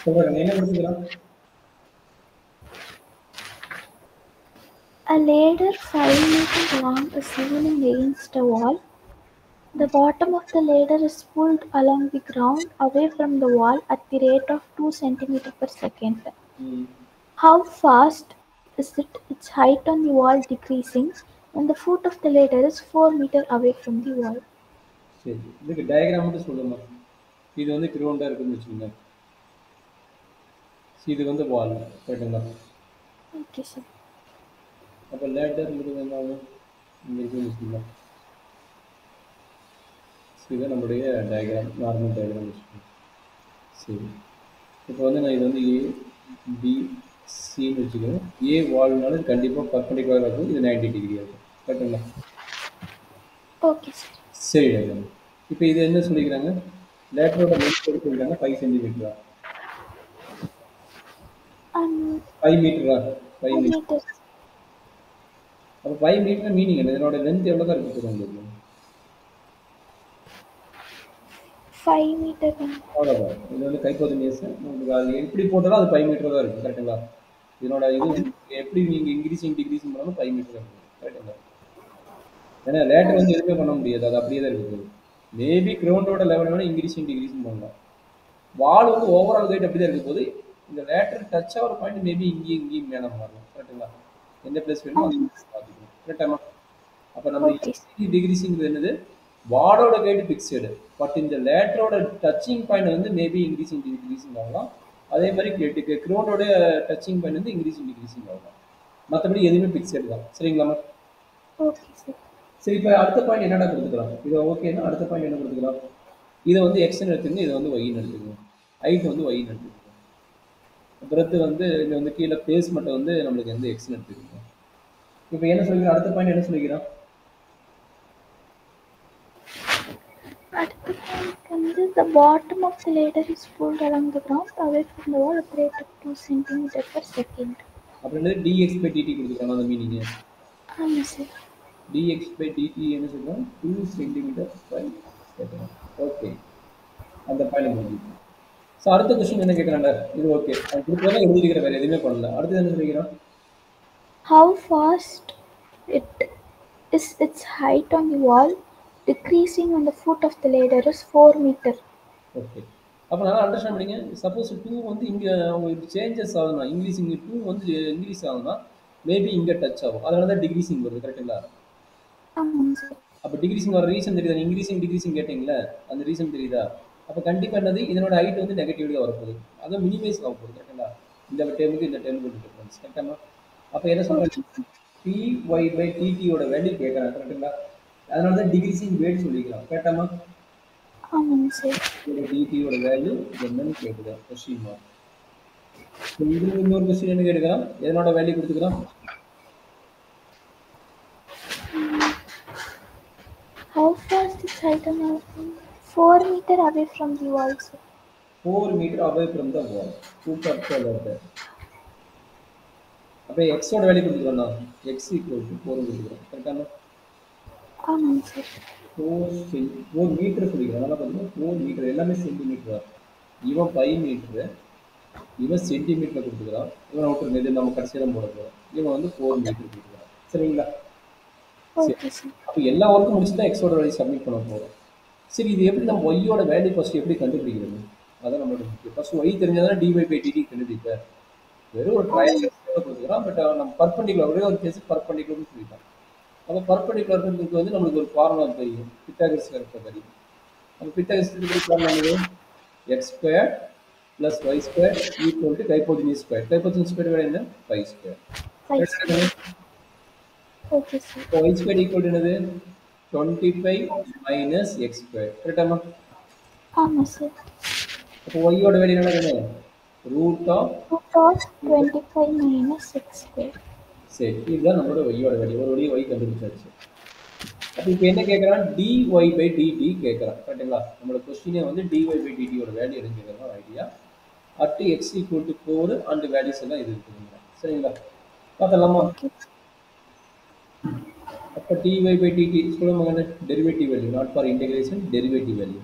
சொல்றேன் என்ன கொடுத்துக்கிறான். A ladder 5 meters long is leaning against a wall. The bottom of the ladder is pulled along the ground away from the wall at the rate of 2 centimeters per second. How fast is its height on the wall decreasing when the foot of the ladder is 4 meters away from the wall? சரி, இதுக்கு diagram மட்டும் சொல்லுமா. இது வந்து கிரவுண்டா இருக்குன்னு வச்சுக்கோங்க. இது வந்து வால், கரெக்டுங்களா? Okay, sir. அப்போ லேட்டர் என்ன ஆகும், இங்கே இருக்குன்னு வச்சுக்கோங்க. இதுதான் நம்மளுடைய டயக்ராம், நார்மல் டயக்ராம் வச்சுக்கோங்க. சரி, இப்போ வந்து நான் இது வந்து ஏ பி சின்னு வச்சுக்கிறேன். ஏ வால்னால கண்டிப்பாக பர்பண்டிகுலராக இருக்கும், இது 90 டிகிரி இருக்கும், கரெக்டுங்களா? Okay, sir. சரி டயக்ராம். இப்போ இது என்ன சொல்லிக்கிறாங்க, லேட்டரோட லென்த் எது சொல்லிக்கிறாங்க, 5 சென்டிமீட்டரா, 5 மீட்டரா, 5 மீட்டர். meters. அப்போ 5 மீட்டர் மீனிங் என்ன, இதனோட லென்த் எவ்வளோ தான் இருக்குது உங்களுக்கு? 5 meters. அவ்வளோதான். இது வந்து கைப்போதுமியஸ் உங்களுக்கு அது எப்படி போட்டாலும் அது 5 மீட்டர் தான் இருக்கும், கரெக்டுங்களா? இதனோட இது வந்து எப்படி நீங்கள் இன்க்ரீசிங் டிக்ரீசிங் பண்ணாலும் 5 மீட்டர் தான் இருக்கும், கரெக்டுங்களா? ஏன்னா லேட்டர் வந்து எதுவுமே பண்ண முடியாது, அது அப்படியே தான் இருக்குது. மேபி கிரவுண்டோட லெவல் வேணால் இன்க்ரீசிங் டிக்ரீசிங் பண்ணலாம். வால் வந்து ஓவரால் ஹைட் அப்படி தான் இருக்கும் போது இந்த லேட்டர் டச் ஆகிற பாயிண்ட் மேபி இங்கேயும் மேலே மாறலாம், கரெக்டுங்களா? எந்த பிளேஸ் வேணுமோ அது பார்த்துக்கணும், கரெக்டாமா? அப்போ நம்ம டிகிரிசிங்கிறது என்னது, வாலோட ஹைட் ஃபிக்ஸடு, பட் இந்த லேட்டரோட டச்சிங் பாயிண்ட் வந்து மேபி இன்க்ரீசிங் டிக்ரீசிங் ஆகலாம். அதே மாதிரி கிரவுண்டோட டச்சிங் பாயிண்ட் வந்து இன்க்ரீசிங் டிக்ரீசிங் ஆகலாம். மற்றபடி எதுவுமே ஃபிக்ஸடு தான், சரிங்களாமா? Okay sir. சரி, இப்போ அடுத்த பாயிண்ட் என்னடா கொடுத்துக்கலாம், இது ஓகேன்னா அடுத்த பாயிண்ட் என்ன கொடுத்துக்கலாம், இதை வந்து எக்ஸ்ன்னு எடுத்துக்கங்க, இதை வந்து ஒய்ன்னு எடுத்துக்கணும், ஹைட் வந்து ஒய்ன்னு எடுத்துக்கணும். பிறத்து வந்து இங்கே வந்து கீழே பேஸ் மட்டும் வந்து நம்மளுக்கு வந்து எக்ஸ்ன்னு எடுத்துக்கணும். இப்போ என்ன சொல்லிக்கிறோம், அடுத்த பாயிண்ட் என்ன சொல்லிக்கிறோம், அடுத்த பாயிண்ட் வந்து the bottom of the ladder is pulled along the ground away from the wall at the rate of 2 centimeters per second. அப்படின்றது dx by dt கொடுத்துருக்காங்க, அந்த மீனிங். ஆமாம் சார். dx by dt என்ன சொல்றோம், 2 centimeters per second. ஓகே, அந்த point முடிஞ்சு. So அடுத்த question என்ன கேட்குறாங்க, இது ஓகே, அது கொடுக்குறதா எழுதிக்கிற வேறு எதுவுமே பண்ணல. அடுத்தது என்ன சொல்லிக்கிறோம், how fast it is its height on the wall decreasing when the foot of the ladder is 4 meters. Okay, அப்போ நல்லா அண்டர்ஸ்டாண்ட் பண்ணிங்க. சப்போஸ் 2 வந்து இங்கே உங்களுக்கு சேஞ்சஸ் ஆகுதுன்னா, இங்கிலீஷ் இங்கே 2 வந்து இங்கிலீஷ் ஆகுதுன்னா மேபி இங்கே டச் ஆகும், அதனால தான் டிகிரிசிங் வருது, கரெக்டுங்களா? ஆமாம் சார். அப்போ டிகிரிசிங் வர ரீசன் தெரியுதா, இன்க்ரீசிங் டிகிரிசிங் கேட்டிங்களா, அந்த ரீசன் தெரியுதா? அப்போ கண்டிப்பாக என்னது, இதனோட ஹைட் வந்து நெகட்டிவ்ல வரப்போகுது, அதை மினிமைஸ் ஆக போகுது, கரெக்டுங்களா? இந்த டேமுக்கு இந்த டேமுக்கு டிஃபரன்ஸ், கரெக்டாக? அப்போ என்ன சொல்கிறாங்க, py by ttயோட வேல்யூ கேட்குறாங்க, கரெக்டுங்களா? அதனால தான் டிகிரிசிங் வேல்யூ சொல்லிக்கலாம், கரெக்டாமா? ஆமாங்க சார். டிடியோட வேல்யூ என்னன்னு கேட்குறேன், கொஸ்டின் மார்க். இதுல இன்னொரு கொஸ்டின் என்ன கேட்குறான், எதனோட value கொடுத்துக்கிறான், how fast is height on the wall? 4 meters away from the wall, sir. 4 meter away from the wall. Super sir. அப்போ எக்ஸோட வேல்யூ கொடுத்துக்கிறோம்னா எக்ஸ் ஈக்குவல் டு 4 கொடுத்துக்கிறோம், கரெக்டானா? ஆமாங்க சார். 4 மீட்டர் சொல்லிக்கிறோம், அதனால் பார்த்தீங்கன்னா 4 மீட்டர் எல்லாமே சென்டிமீட்டர். இவன் 5 மீட்டரு, இவன் சென்டிமீட்டரில் கொடுத்துக்கிறான். இவன் அவுட்டர் இது நம்ம கடைசியில் போட போகிறோம். இவன் வந்து 4 மீட்டர் கொடுத்துக்கிறான், சரிங்களா? Okay sir. அப்போ எல்லா ஒர்க்கும் முடிச்சு தான் எக்ஸோட வேல்யூ சப்மிட் பண்ண போகிறோம். சரி, இது எப்படி நம்ம ஒய்யோட வேல்யூ ஃபஸ்ட்டு எப்படி கண்டுபிடிக்கிறது, அதான் நம்மளோட முக்கியம். ஃபஸ்ட்டு ஒய் தெரிஞ்சால் dy by dt கண்டுபிடிப்பேன். வெறும் ஒரு ட்ரையாங்கிள் கொடுத்துக்கிறோம், பட் நம்ம பர்பண்டிகுலர் ஒரே ஒரு கேஸ் பர்பண்டிகுலர்னு சொல்லிட்டோம். அப்போ பர்பண்டிகுலருக்கு வந்து நம்மளுக்கு ஒரு ஃபார்முலா தெரியும், பித்தாகரஸ் கருத்தை தெரியும். நம்ம Pythagoras formula x square plus y square equal to hypotenuse square. Hypotenuse square வேறு என்ன, 5 ஸ்கொயர். Okay sir. இப்போ y ஸ்கொயர் ஈக்குவல் டு என்னது, 25 மைனஸ் எக்ஸ் ஸ்கொயர், கரெக்டாமா? ஆமாம் சார். அப்போ ஒய்யோட வேல்யூ என்ன, root of 25 minus x square. சரி, இதுதான் நம்மளோட ஒய்யோட வேல்யூ. ஒரு வழியை ஒய் கண்டுபிடிச்சாச்சு. அப்போ இப்போ என்ன கேட்குறான், dy by dt கேட்குறான், கரெக்டுங்களா? நம்மளோட கொஸ்டினே வந்து dy by dtயோட வேல்யூ எடுத்துக்கிறதா idea. At x equal to 4 and values எல்லாம் இது இருக்குதுங்க, சரிங்களா? பார்த்தலாமா? அப்போ dy by dt சொல்லுவாங்க derivative value, not for integration, derivative value.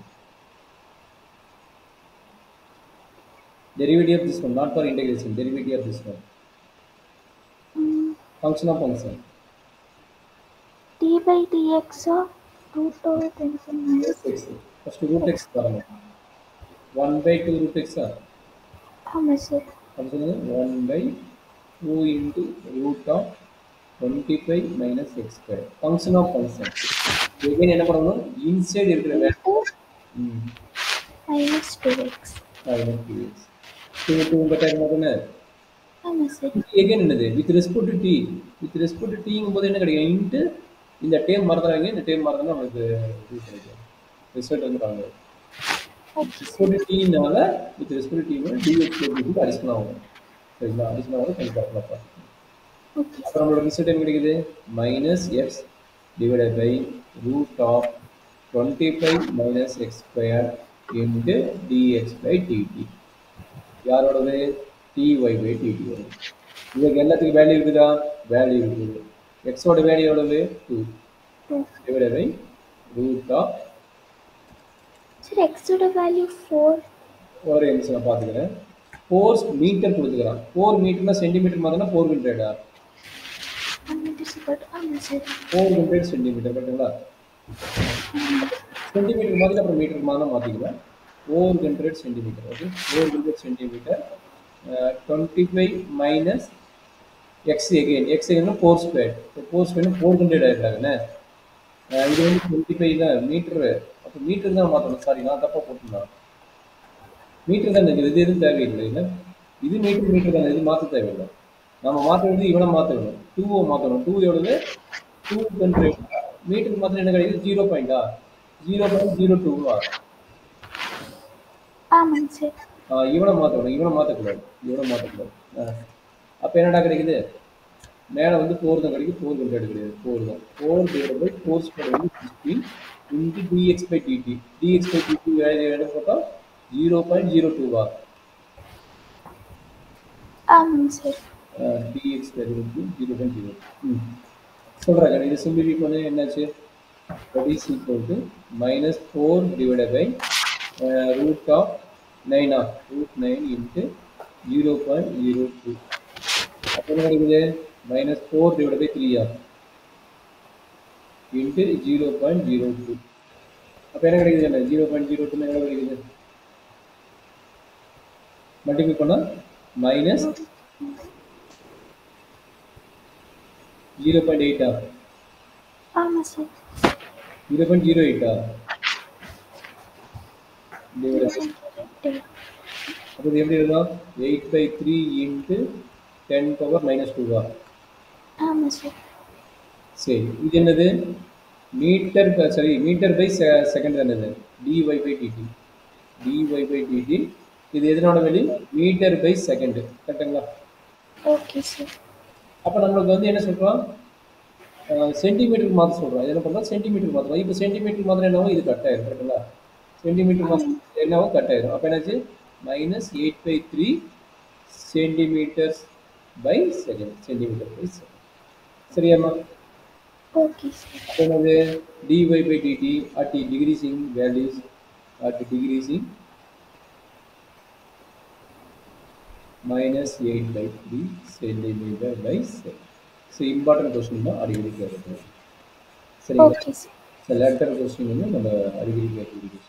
Derivative of this one, not for integration. Derivative of this one. Mm, Function of function. d by dx of root over 25 minus X. First root x. x பாருங்க. 1 by 2 root x. ஆமாம் sir. Function is 1 by 2 into root of 25 minus x square. Function of function. Again என்ன பண்ணணும்? Inside இருக்கிற value Into minus 2x. minus 2x. 2 2 பட்டா என்ன? ஆமாம் sir. again என்னது? With respect to t. With respect to t ங்கும்போது என்ன கிடைக்கும்? Into இந்த term மறந்துறாங்க. இந்த டேர்ம் மறந்தா நமக்கு இது கிடைக்கும். ரிசல்ட் வந்து பாருங்க. ஓகே respect to t னால with respect to t னால dx dt அடிஷன் ஆகும். சரிங்களா? அடிஷன் ஆகும் கண்டிப்பா பார்க்கலாம். ஓகே அப்ப நம்மளோட ரிசல்ட் என்ன கிடைக்குது? Minus x divided by root of 25 minus x square into dx by dt. யாரோடது? டிஒய் பை டிடி வரும். இதுக்கு எல்லாத்துக்கும் வேல்யூ இருக்குதா? வேல்யூ இருக்குது. எக்ஸோட வேல்யூ எவ்வளவு? 2 divided by root of sir. எக்ஸோட வேல்யூ 4. ஒரு நிமிஷம் நான் பார்த்துக்கிறேன். 4 மீட்டர் கொடுத்துக்கிறான். 4 மீட்டர்னா சென்டிமீட்டர் மாதிரினா 400. 400 சென்டிமீட்டர் கரெக்டுங்களா? சென்டிமீட்டர் மாதிரி அப்புறம் மீட்டர் மாதிரி மாற்றிக்கலாம். 400 centimetre. Okay, 400 centimetre 25 minus x again. X எகெயின்னா 4 ஸ்கொயர். 4 ஸ்கொயர்னு 400 ஆகிட்டாங்கண்ணே. இது வந்து 25 தான் மீட்ரு. அப்போ மீட்டர் தான் மாற்றணும். சாரி, நான் தப்பாக போட்டுருந்தேன். மீட்டர் தான் இது. இது எதுவும் தேவையில்லை. இல்லை, இது மீட்டர் தானே. இது மாற்ற தேவையில்லை. நம்ம மாற்ற வேண்டியது இவனை மாற்றணும். 2 மாற்றணும். 2 எவ்வளவு? 200 மீட்டருக்கு மாத்திரம் என்ன கிடைக்குது? 0.02. ஆமாங்க சார். இவனை மாற்றணும். இவனை மாற்றக்கூடாது. அப்போ என்னடா கிடைக்குது? மேலே வந்து 4 தான் கிடைக்கும். 400 கிடையாது. 4 தான். 4 டிவைட் பை 4 ஸ்கொயர் வந்து 16 into dx by dt. Dx by dt வேலை போட்டால் 0.02. ஆமாங்க சார். dx value 0.02. சொல்கிறாங்க. இது சிம்பிளிஃபை பண்ணி என்னாச்சு? that is equal to minus 4 divided by root of 9 into 0.02. அப்போ என்ன கிடைக்குது? minus 4 divided by 3 into 0.02. அப்போ என்ன கிடைக்குது? 0.02 என்ன கிடைக்குது? மல்டிபிள் பண்ணால் மைனஸ் 0.8. ஆமாம் சார். 0.08. அப்போ இது எப்படி இருக்கும்? 8/3 இன்ட்டு 10 பவர் -2. ஆமாம் சார். சரி, இது என்னது? மீட்டர் பை செகண்ட் தானே. Dy by dt. இது எதனோட வேல்யூ? Metre by second. கரெக்டுங்களா? Okay sir. அப்போ நம்மளுக்கு வந்து என்ன சொல்கிறோம்? சென்டிமீட்டருக்கு மாற்ற சொல்கிறோம். என்ன பண்ணுறோம்? சென்டிமீட்டருக்கு மாற்றலாம். இப்போ சென்டிமீட்டருக்கு மாத்திரம் என்னாவும் இது கட் ஆயிரும். கரெக்டுங்களா? சென்டிமீட்டர் மாத்திரம் என்னாவும் கட் ஆயிரும். அப்போ என்னாச்சு? minus 8/3 centimetre by second. சரியாம்மா? Okay sir. அப்போ என்னது? Dy by dt at decreasing values minus 8/3 centimetre by second. So important question தான் அடிக்கடி கேட்குறது. சரிங்களா? Okay sir. So later question வந்து நம்ம அடிக்கடி கேட்குறது.